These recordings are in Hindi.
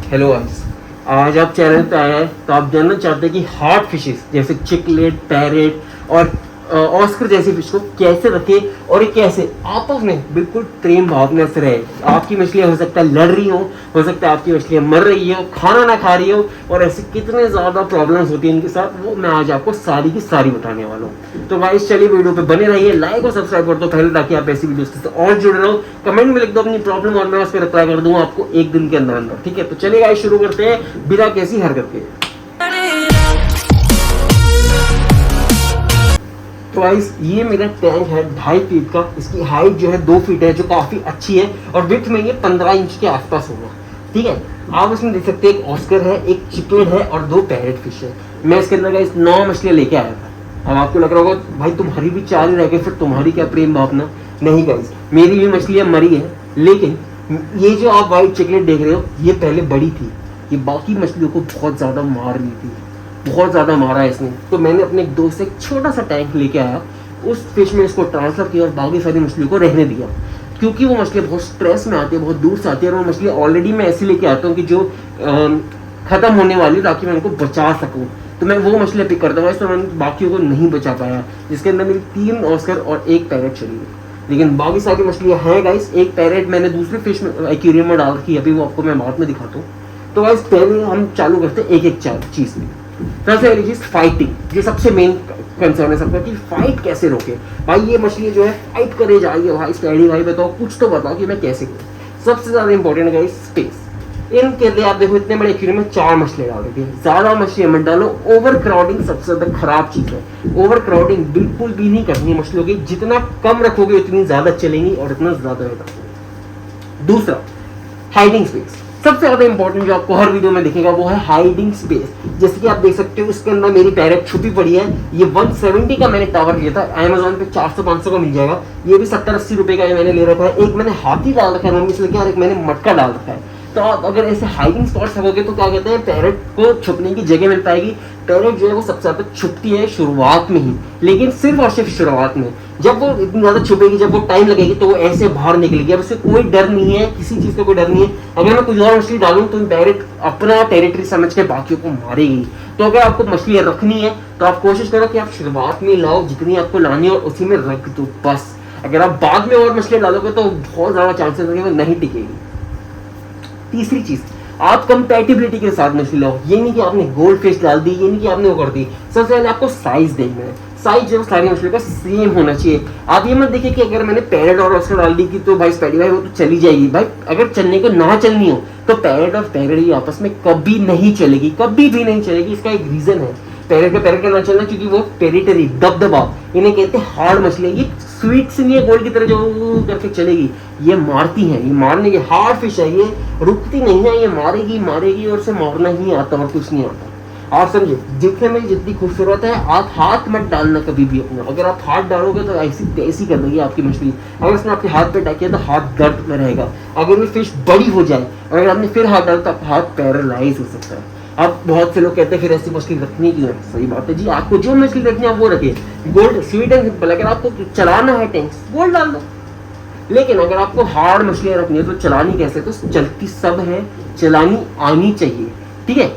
हेलो गाइस, आज आप चैनल पे आए हैं तो आप जानना चाहते हैं कि हार्ड फिशेस जैसे चिकलेट, पैरेट और ऑस्कर जैसी फिश को कैसे रखें और ये कैसे आपस में बिल्कुल प्रेम भावना से रहे। आपकी मछलियाँ हो सकता है लड़ रही हो सकता है आपकी मछलियाँ मर रही हो, खाना ना खा रही हो, और ऐसे कितने ज़्यादा प्रॉब्लम्स होती हैं इनके साथ, वो मैं आज आपको सारी की सारी बताने वाला हूँ। तो गाइस चलिए वीडियो पे बने रहिए, लाइक और सब्सक्राइब कर दो पहले, ताकि आप ऐसी वीडियोस से और जुड़े रहो। कमेंट में लिख दो अपनी प्रॉब्लम और मैं उस पर रिप्लाई कर दूंगा आपको एक दिन के अंदर अंदर। ठीक है, तो चलिए गाइस शुरू करते हैं बिना किसी हरकत के। तो गाइस ये मेरा टैंक है 2.5 फीट का, इसकी हाइट जो है 2 फीट है, जो काफी अच्छी है, और विड्थ में ये 15 इंच के आसपास होगा। ठीक है, आप इसमें देख सकते हैं एक ऑस्कर है, एक चिकलेट है और 2 पैरेट फिश है। मैं इसके अंदर गाइस 9 मछलियां लेके आया था। अब आपको लग रहा होगा भाई तुम्हारी भी 4 ही रह गए, फिर तुम्हारी क्या प्रेम भावना। नहीं गाइस, मेरी भी मछलियां मरी है, लेकिन ये जो आप व्हाइट चिकलेट देख रहे हो ये पहले बड़ी थी, ये बाकी मछलियों को बहुत ज्यादा मार रही थी, बहुत ज़्यादा मारा है इसने। तो मैंने अपने एक दोस्त से एक छोटा सा टैंक लेके आया, उस फिश में इसको ट्रांसफर किया और बाकी सारी मछलियों को रहने दिया, क्योंकि वो मछलियाँ बहुत स्ट्रेस में आती है, बहुत दूर से आती है, और वो मछलियाँ ऑलरेडी मैं ऐसे लेके आता हूँ कि जो ख़त्म होने वाली, ताकि मैं उनको बचा सकूँ। तो मैं वो मछलियाँ पिक करता हूँ, तो मैंने बाकियों को नहीं बचा पाया, जिसके अंदर मेरी 3 ऑस्कर और 1 पैरेट चली गई। लेकिन बाकी सारी मछलियाँ हैं गाइस। एक पैरेट मैंने दूसरे फिश में एक्वेरियम में डाल रखी, अभी वो आपको मैं बाद में दिखाता हूँ। तो गाइस पहले हम चालू करते हैं एक एक चीज़ में। सबसे पहली चीज फाइटिंग, ये सबसे मेन कंसर्न है सबका कि फाइट कैसे रोके। भाई ये मछली जो है फाइट करे जा रही है, भाई स्टैडी भाई बताओ, कुछ तो बताओ कि मैं कैसे करूँ। सबसे ज्यादा इंपॉर्टेंट है स्पेस। इनके लिए आप देखो इतने बड़े एक्वेरियम में 4 मछलियां डाल रखी है, ज्यादा मछलियां मत डालो। ओवर क्राउडिंग सबसे ज्यादा खराब चीज है, ओवर क्राउडिंग बिल्कुल भी नहीं करनी है मछलियों की। जितना कम रखोगे उतनी ज्यादा चलेंगी और इतना ज्यादा बेहतर। दूसरा, हाइडिंग स्पेस। सबसे ज्यादा इंपॉर्टेंट जो आपको हर वीडियो में दिखेगा वो है हाइडिंग स्पेस। जैसे कि आप देख सकते हो इसके अंदर मेरी पैरेट छुपी पड़ी है। ये 170 का मैंने टावर लिया था, अमेजोन पे 400-500 का मिल जाएगा। ये भी 70-80 रुपए का मैंने ले रखा है। एक मैंने हाथी डाल रखा है मम्मी से लेके, और एक मैंने मटका डाल रखा है। तो आप अगर ऐसे हाइडिंग स्पॉट्स रखोगे तो क्या कहते हैं, पैरेट को छुपने की जगह मिल पाएगी। पैरेट जो है वो सबसे ज्यादा छुपती है शुरुआत में ही, लेकिन सिर्फ और सिर्फ शुरुआत में। जब वो इतनी ज्यादा छुपेगी, जब वो टाइम लगेगी, तो वो ऐसे बाहर निकलेगी। अब इससे कोई डर नहीं है, किसी चीज का कोई डर नहीं है। अगर मैं कोई और मछली डालूं तो पैरेट अपना टेरिटरी समझ के बाकियों को मारेगी। तो अगर आपको मछली रखनी है तो आप कोशिश करो कि आप शुरुआत में लाओ जितनी आपको लानी है और उसी में रख दो बस। अगर आप बाद में और मछलियां डालोगे तो बहुत ज्यादा चांसेस है वो नहीं टिकेगी। तीसरी चीज, आप कंपैटिबिलिटी के साथ मछली लाओ। ये नहीं कि आपने गोल्ड फिश डाल दी, ये नहीं कि आपने वो कर दी। सबसे पहले आपको साइज देखना है, साइज जो सारी मछलियों का सेम होना चाहिए। आप ये मत देखिए कि अगर मैंने पैरेट और ऑस्कर डाल दी कि तो भाई स्पैडी भाई वो तो चली जाएगी। भाई अगर चलने को ना चलनी हो तो पैरेट और पैरेट ही आपस में कभी नहीं चलेगी, कभी भी नहीं चलेगी। इसका एक रीजन है पैरेट का ना चलना, क्योंकि वो टेरिटरी दबदबा, इन्हें कहते हैं हार्ड मछली। ये स्वीट से नहीं है गोल्ड की तरह जो करके चलेगी, ये मारती है, ये मारने की हार्ड फिश है, ये रुकती नहीं है, ये मारेगी और उसे मारना ही आता और कुछ नहीं आता। आप समझे, दिखने में जितनी खूबसूरत है, आप हाथ मत डालना कभी भी अपना। अगर आप हाथ डालोगे तो ऐसी तैसी कर देगी आपकी मछली। अगर उसने आपके हाथ पे अटैक किया तो हाथ दर्द में रहेगा। अगर वो फिश बड़ी हो जाए, अगर आपने फिर हाथ डाला तो आपका हाथ पैरालाइज हो सकता है। अब बहुत से लोग कहते हैं फिर ऐसी मछली रखनी क्यों है। सही बात है जी, आपको जो मछली रखनी है आप वो रखिए। Gold sweet and simple. अगर आपको चलाना है टैंक, गोल्ड डाल दो। लेकिन अगर आपको हार्ड मछलियां रखनी है तो चलानी कैसे, तो चलती सब है, चलानी आनी चाहिए। ठीक है,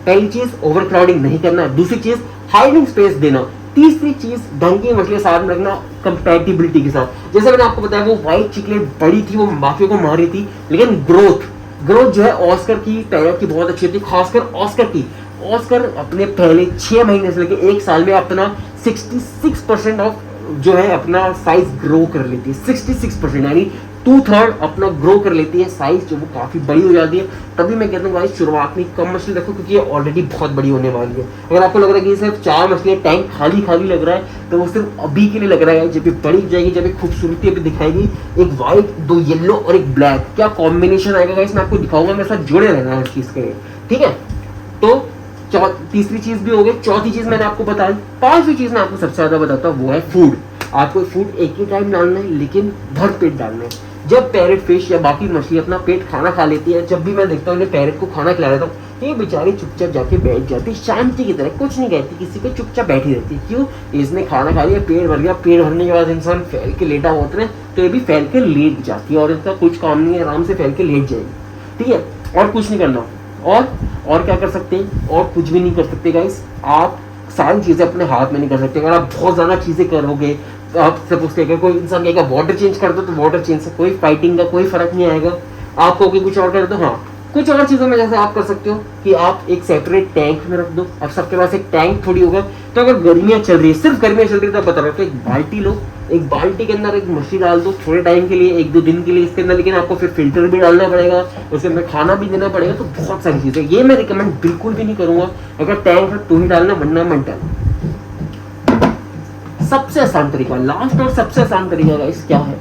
पहली चीज ओवर क्राउडिंग नहीं करना। दूसरी चीज हाइडिंग स्पेस देना। तीसरी चीज ढंग की मछलियां साथ में रखना कंपैटिबिलिटी के साथ। जैसे मैंने आपको बताया वो व्हाइट चिकलेट बड़ी थी, वो बाकियों को मार रही थी, लेकिन ग्रोथ जो है ऑस्कर की, पैरेट की बहुत अच्छी होती है, खासकर ऑस्कर की। ऑस्कर अपने पहले 6 महीने से लेकर 1 साल में अपना 66% ऑफ जो है अपना साइज ग्रो कर लेती है। 66% यानी 2/3 अपना ग्रो कर लेती है साइज, जो वो काफी बड़ी हो जाती है। तभी मैं कहता हूँ भाई शुरुआत में कम मछली रखो, क्योंकि ये ऑलरेडी बहुत बड़ी होने वाली है। अगर आपको लग रहा है कि सिर्फ 4 मछलियां, टैंक खाली लग रहा है, तो वो सिर्फ अभी के लिए लग रहा है। जब ये बड़ी हो जाएगी, जब ये खूबसूरती अभी दिखाएगी, एक व्हाइट, 2 येलो और एक ब्लैक, क्या कॉम्बिनेशन आएगा इसमें आपको दिखाऊंगा। मेरे साथ जुड़े रहना है इस चीज के लिए, ठीक है। तो तीसरी चीज भी हो गई। चौथी चीज मैंने आपको बताई। 5वीं चीज मैं आपको सबसे ज्यादा बताता हूँ, वो है फूड। आपको फूड एक ही टाइम डालना है, लेकिन भर पेट डालना है। जब पैरेट फिश या बाकी मछली अपना पेट खाना खा लेती है, जब भी मैं देखता हूँ इन्हें पैरेट को खाना खिला देता हूँ, ये बेचारी चुपचाप जाके बैठ जाती, शांति की तरह, कुछ नहीं कहती किसी को, चुपचाप बैठी रहती। क्यों? इसने खाना खा लिया, पेट भर गया। पेट भरने के बाद इंसान फैल के लेटा होता है, तो ये भी फैल के लेट जाती है, और इसका कुछ काम नहीं है, आराम से फैल के लेट जाएगी। ठीक है, और कुछ नहीं करना। और क्या कर सकते हैं, और कुछ भी नहीं कर सकते गाइस। आप सारी चीज़ें अपने हाथ में नहीं कर सकते। अगर आप बहुत ज़्यादा चीज़ें करोगे तो आप सपोज करेगा कोई इंसान कहेगा वाटर चेंज कर दो, तो वाटर चेंज से कोई फाइटिंग का कोई फर्क नहीं आएगा। आप कहोगे कुछ और कर दो, हाँ कुछ और चीज़ों में जैसे आप कर सकते हो कि आप एक सेपरेट टैंक में रख दो। अब सबके पास एक टैंक थोड़ी होगा, तो अगर गर्मियाँ चल रही है, सिर्फ गर्मियाँ चल रही है, तो बता रहा हूँ तो एक बाल्टी लो, एक बाल्टी के अंदर एक मछली डाल दो थोड़े टाइम के लिए, 1-2 दिन के लिए इसके अंदर, लेकिन आपको फिर फिल्टर भी डालना पड़ेगा, उसके अंदर खाना भी देना पड़ेगा, तो बहुत सारी चीज़ें। ये मैं रिकमेंड बिल्कुल भी नहीं करूँगा। अगर टैंक है तो ही डालना, वरना मत डालना। सबसे आसान तरीका, लास्ट और सबसे आसान तरीका गाइस क्या है,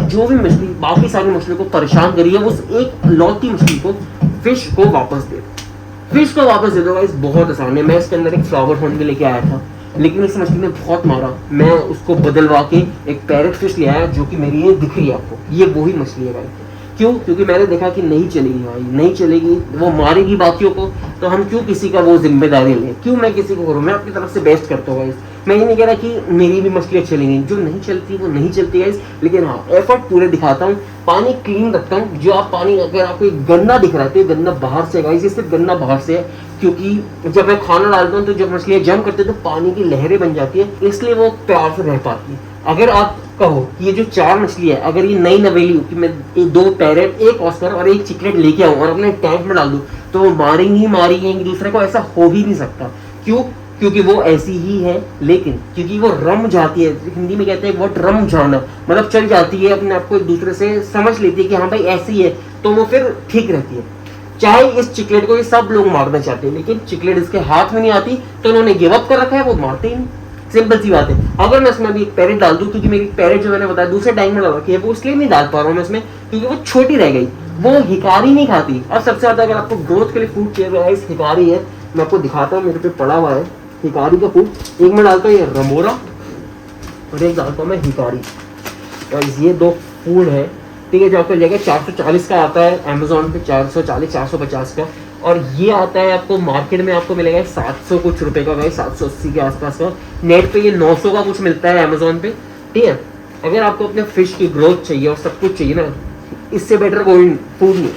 जो भी मछली बाकी सारी मछलियों को परेशान करी है, उस एक लौती मछली को, फिश को वापस दे दो। फिश को वापस दे दो गाइस, बहुत आसान है। मैं इसके अंदर एक फ्लावर फोन भी लेके आया था, लेकिन इस मछली ने बहुत मारा, मैं उसको बदलवा के एक पैरेट फिश ले आया, जो कि मेरी ये दिख रही है आपको, ये वही मछली है भाई। क्यों? क्योंकि मैंने देखा कि नहीं चलेगी भाई, नहीं चलेगी, वो मारेगी बाकियों को, तो हम क्यों किसी का वो जिम्मेदारी लें, क्यों मैं किसी को करूँ। मैं अपनी तरफ से बेस्ट करता हूँ गाइस। मैं ये नहीं कह रहा कि मेरी भी मछलियाँ चलेंगी, जो नहीं चलती वो नहीं चलती गाइस, लेकिन हाँ एफर्ट पूरे दिखाता हूँ, पानी क्लीन रखता हूँ। जो आप पानी, अगर आपको एक गंदा दिख रहा है तो ये गंदा बाहर से गाइस, ये सिर्फ गंदा बाहर से है, क्योंकि जब मैं खाना डालता हूँ तो जब मछलियाँ जम करते हैं तो पानी की लहरें बन जाती है, इसलिए वो प्यार से रह पाती है। अगर आप कहो ये जो 4 मछली है, अगर ये नई नवेली हो कि मैं 2 पैरेट, 1 ऑस्कर और 1 चिकलेट लेके आऊँ और अपने टैंक में डाल दूँ, तो वो मारेंगी ही मारेंगी एक दूसरे को, ऐसा हो ही नहीं सकता। क्यों? क्योंकि वो ऐसी ही है, लेकिन क्योंकि वो रम जाती है, हिंदी में कहते हैं वो रम जाना, मतलब चल जाती है, अपने आप को एक दूसरे से समझ लेती है कि हाँ भाई ऐसी है, तो वो फिर ठीक रहती है। चाहे इस चिकलेट को ये सब लोग मारना चाहते हैं, लेकिन चिकलेट इसके हाथ में नहीं आती, तो उन्होंने गिव अप कर रखा है, वो मारते ही नहीं। सिंपल सी बात है। अगर मैं इसमें अभी एक पैरेट डाल दूं, क्योंकि मेरी पैरेट जो मैंने बताया दूसरे टैंक में डाल रखी है, वो इसलिए नहीं डाल पा रहा हूँ मैं इसमें, क्योंकि वो छोटी रह गई, वो हिकारी नहीं खाती। और सबसे ज्यादा अगर आपको ग्रोथ के लिए फूड चाहिए, हिकारी है, मैं आपको दिखाता हूँ, मेरे पे पड़ा हुआ है हिकारी का फूड। एक में डालता हूँ ये रमोरा और एक डालता हूँ मैं हिकारी, और ये 2 फूड है, ठीक है, जो आपको जाएगा 440 का आता है अमेजोन पे, 440 450 का, और ये आता है आपको मार्केट में आपको मिलेगा 700 कुछ रुपए का, 780 के आसपास का। नेट पे ये 900 का कुछ मिलता है अमेजोन पे, ठीक है। अगर आपको अपने फिश की ग्रोथ चाहिए और सब कुछ चाहिए ना, इससे बेटर कोई फूड नहीं,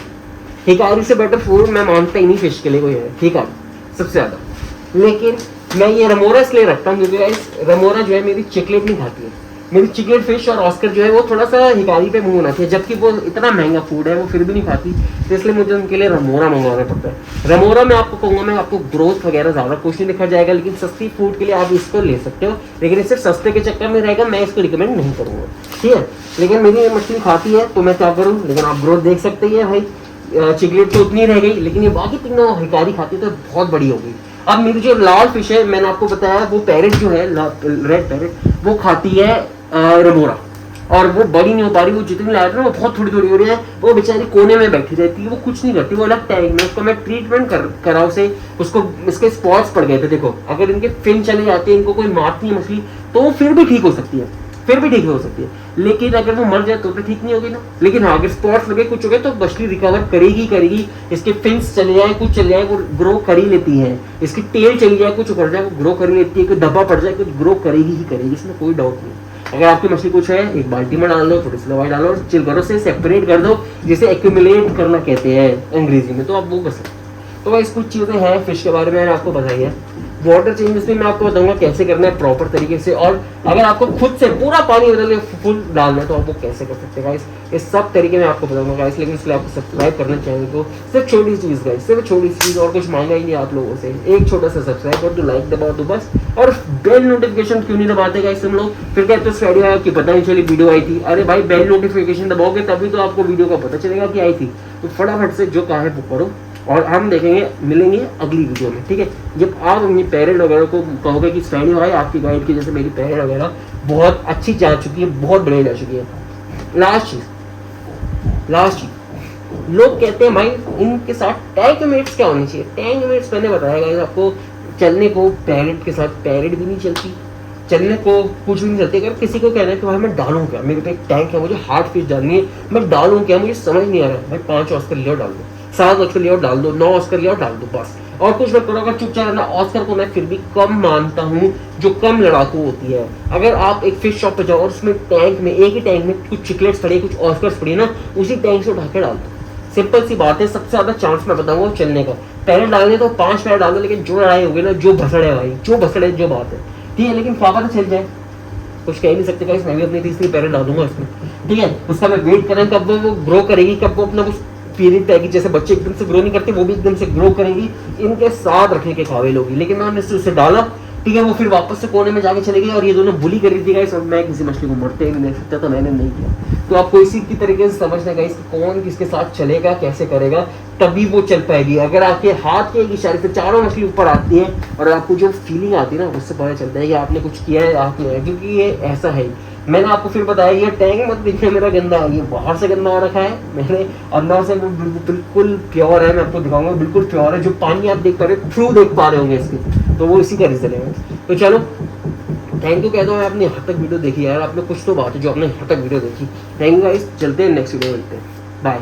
हिकारी से बेटर फूड मैं मानता ही नहीं फिश के लिए कोई है, हिकारी सबसे ज्यादा। लेकिन मैं ये रमोरा इसलिए रखता हूँ क्योंकि रमोरा जो है मेरी चिकलेट नहीं खाती है, मेरी चिकलेट फिश और ऑस्कर जो है वो थोड़ा सा हिकारी पे मुंह होना चाहिए, जबकि वो इतना महंगा फूड है, वो फिर भी नहीं खाती, तो इसलिए मुझे उनके लिए रमोरा मंगवाना पड़ता है। रमोरा में आपको कहूँगा मैं, आपको ग्रोथ वगैरह ज़्यादा कुछ नहीं लिखा जाएगा, लेकिन सस्ती फूड के लिए आप इसको ले सकते हो, लेकिन इससे सस्ते के चक्कर में रहेगा, मैं इसको रिकमेंड नहीं करूँगा, ठीक है। लेकिन मेरी ये मछली खाती है तो मैं क्या करूँ, लेकिन आप ग्रोथ देख सकते हैं भाई, चिकलेट तो उतनी रह गई, लेकिन ये बाकी तीनों हिकारी खाती तो बहुत बड़ी हो गई। अब मेरी जो लाल फिश है, मैंने आपको बताया वो पैरेट जो है, रेड पैरेट, वो खाती है रमोरा, और वो बड़ी नहीं हो पा रही, वो जितनी लाइट है वो बहुत थोड़ी थोड़ी हो रही है, वो बेचारी कोने में बैठी रहती है, वो कुछ नहीं करती, वो अलग टैंक में, उसको मैं ट्रीटमेंट करा उसे, उसको इसके स्पॉट्स पड़ गए थे, देखो अगर इनके फिन चले जाते हैं, इनको कोई मारती है मछली, तो वो फिर भी ठीक हो सकती है, फिर भी ठीक हो सकती है, लेकिन अगर वो मर जाए तो ठीक नहीं होगी ना। लेकिन हाँ, अगर स्पॉट्स लगे कुछ हो गए तो मछली रिकवर करेगी, इसके फिन्स चले जाए, कुछ चले जाए, वो ग्रो कर ही लेती है, इसकी टेल चली जाए, कुछ कर जाए, वो ग्रो कर ही लेती है, कोई धब्बा पड़ जाए, कुछ ग्रो करेगी ही करेगी, इसमें कोई डाउट नहीं। अगर आपकी मछली कुछ है, एक बाल्टी में डाल दो, थोड़ी सी दवाई डालो, चिल करो, से सेपरेट कर दो, जिसे एक्यूमुलेट करना कहते हैं अंग्रेजी में, तो आप वो कर सकते। तो भाई कुछ चीज़ें हैं फिश के बारे में मैंने आपको बताई है। वाटर चेंजेस भी मैं आपको बताऊंगा कैसे करना है प्रॉपर तरीके से, और अगर आपको खुद से पूरा पानी बदल के फुल डालना है तो आप वो कैसे कर सकते हैं गाइस, ये सब तरीके मैं आपको बताऊंगा गाइस। लेकिन इसलिए आपको सब्सक्राइब करना चाहिए, तो सिर्फ छोटी चीज़ गाइस, सिर्फ छोटी चीज़, और कुछ मांगा ही नहीं आप लोगों से, एक छोटा सा सब्सक्राइब कर दो, लाइक दबा दो बस, और बेल नोटिफिकेशन क्यों नहीं दबाते गाइस तुम लोग, फिर कहते हो फ्राइडे आया कि पता नहीं चली वीडियो आई थी। अरे भाई बेल नोटिफिकेशन दबाओगे तभी तो आपको वीडियो का पता चलेगा कि आई थी, तो फटाफट से जो कहा है वो करो, और हम देखेंगे, मिलेंगे अगली वीडियो में, ठीक है। जब आप अपनी पैरेट वगैरह को कहोगे कि फ्राइडे भाई आपकी गाइड की जैसे मेरी पैरेट वगैरह बहुत अच्छी जा चुकी है, बहुत बढ़िया जा चुकी है। लास्ट चीज लोग कहते हैं भाई इनके साथ टैंक मेट्स क्या होनी चाहिए। टैंक मेट्स मैंने बताया गाइस आपको, चलने को पैरेट के साथ पैरेट भी नहीं चलती, चलने को कुछ भी नहीं चलती। अगर किसी को कहना है कि भाई मैं डालूं क्या, मेरे पे एक टैंक है, मुझे हार्ड फिश डालनी है, मैं डालूं क्या, मुझे समझ नहीं आ रहा है, भाई 5 ऑस्कर लियो डाल दो, 7 ऑस्कर लियो डाल दो, 9 ऑस्कर लियो डाल दो, बस, और कुछ मत करो। अगर चुपचाप रहना, ऑस्कर को मैं फिर भी कम मानता हूँ, जो कम लड़ाकू होती है। अगर आप एक फिश शॉप पे जाओ और उसमें टैंक में, एक ही टैंक में कुछ चिकलेट्स पड़े, कुछ ऑस्कर्स पड़े ना, उसी टैंक से उठा के डाल दो, सिंपल सी बात है, सबसे ज्यादा चांस मैं बताऊंगा चलने का। पैरेट डालने तो 5 पैरेट डाल दो, लेकिन जो लड़ाई होगी ना, जो भसड़े भाई, जो भसड़े, जो बात है, ठीक है। लेकिन पापा तो चल जाए, कुछ कह नहीं सकते गाइस, मैं भी अपनी तीसरी पैरेट डाल दूंगा इसमें, ठीक है। उसका मैं वेट करें कब वो ग्रो करेगी, कब वो अपना कुछ पीरियड पाएगी। जैसे बच्चे एकदम से ग्रो नहीं करते, वो भी एकदम से ग्रो करेगी, इनके साथ रखने के काबिल होगी। लेकिन मैंने उसे डाला, ठीक है, वो फिर वापस से कोने में जाके चले गई, और ये दोनों बुली कर रही थी गाइस, और मैं किसी मछली को मरते भी नहीं सकता, तो मैंने नहीं किया। तो आपको इसी की तरीके से समझना गाइस कि कौन किसके साथ चलेगा, कैसे करेगा, तभी वो चल पाएगी। अगर आपके हाथ के एक इशारे से चारों मछली ऊपर आती है, और आपको जो फीलिंग आती है ना, उससे पता चलता है कि आपने कुछ किया है, आपने, क्योंकि ये ऐसा है। मैंने आपको फिर बताया, ये टैंक मत देखिए मेरा गंदा है, ये बाहर से गंदा हो रखा है, मैंने अंदर से वो बिल्कुल प्योर है। मैं आपको दिखाऊंगा, बिल्कुल प्योर है। जो पानी आप देख पा रहे हो, थ्रू देख पा रहे होंगे इसके, तो वो इसी का रीजन है। तो चलो, थैंक यू कहता हूँ, आपने यहाँ तक वीडियो देखी यार, आपने कुछ तो बात है जो आपने यहाँ तक वीडियो देखी। थैंक यू गाइस, चलते हैं नेक्स्ट वीडियो मिलते हैं, बाय।